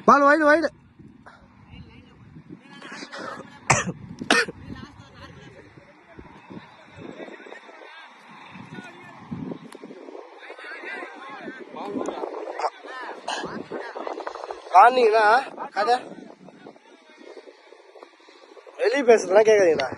பால் wide wide. காணீங்களா கதை வெளியே பேசுறதுலாம் கேட்காதீங்களா?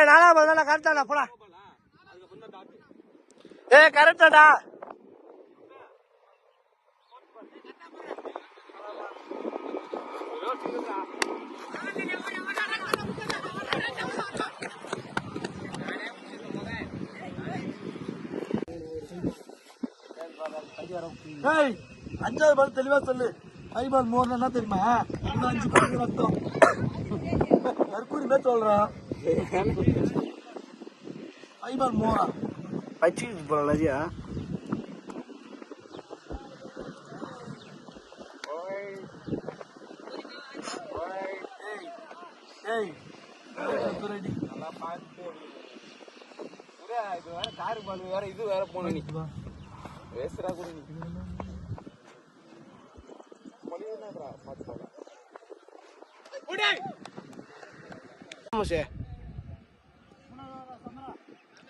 நானா போதா கரெக்டாடா போடா. கரெக்டாடா. அஞ்சாவது பால் தெளிவா சொல்லு. ஐபால் மோர்னா என்ன தெரியுமா? 5 பால் ரத்தம் கற்கூரி சொல்றான். ஐபால் மோரா பச்சி போலாம் நதியா. நல்லா பார்த்து இது வேற காரு பால் வேற இது வேற போன நீ வேஸ்டா கூட நீ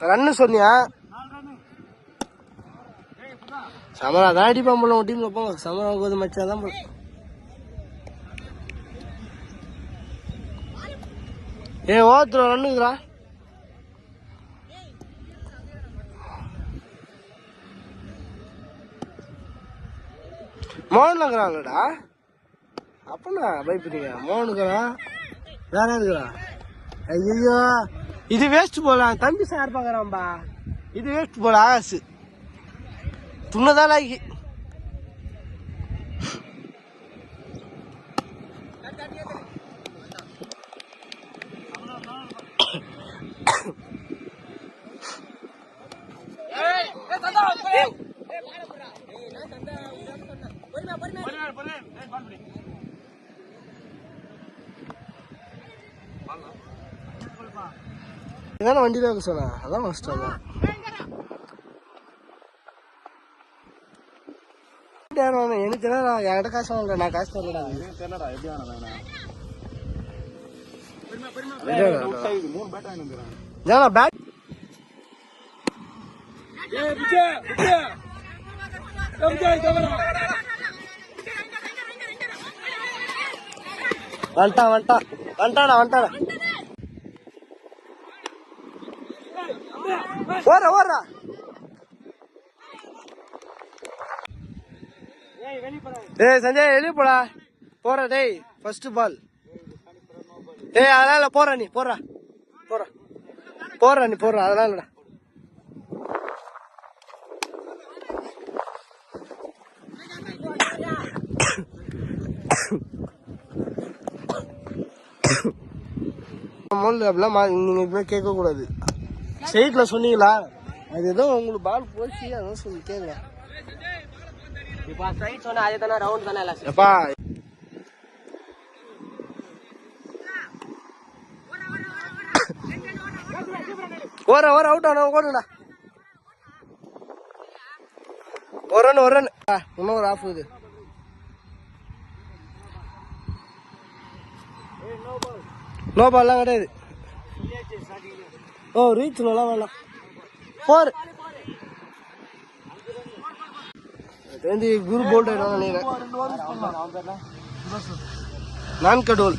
ரன்னு சொன்னியா? சமரா தான் அடிப்பான் போல உன் டீம்ல. போங்க சமரா கோது மச்சாதான் போல. ஓத்துறா ரன்னுக்குறா. மோகன்லங்கிறாங்களடா. அப்பனா பயப்படுறீங்க? மோகனுக்குறான் வேற இருக்கிறான். ஐயோ இது வேஸ்ட் போல. தம்பி சார் பாக்குறான்பா. இது வேஸ்ட் போல. ஆகாசு துண்ணதான் லாக்கி. இதான வண்டியில இருக்க சொன்ன. அதான் கஷ்டம் தான். எனக்கு தெரியல. என்கிட்ட காசு வாங்கல. நான் காசு தரலடா. தெரியலடா எப்படி வேணா பேட் வந்துட்டான் வந்துட்டான் வந்துட்டாடா வந்துட்டாடா. ஓடுறா ஓடுறா. சஞ்சய் வெளியே போடா. போற டேய் ஃபர்ஸ்ட் பால். அதெல்லாம் இல்ல. போற நீ போற போற போற நீ போற. அதெல்லாம் இல்லடா. அப்படிலாம் நீங்க இப்ப கேட்க கூடாது. ஸ்ட்ரெயிட்ல சொன்னீங்களா? அது ஏதோ உங்களுக்கு பால் போச்சு அதான் சொல்லி கேளுங்க. எப்பா ஓர ஓர அவுட் ஆனா ஓடுடா. ஒரு ரன் ஒரு ரன். இன்னும் ஒரு ஆஃப் இது. நோ பால்லாம் கிடையாது. ரீச் நல்லா வேணாம். போர் குரு போல்ட் நான் கடோல்.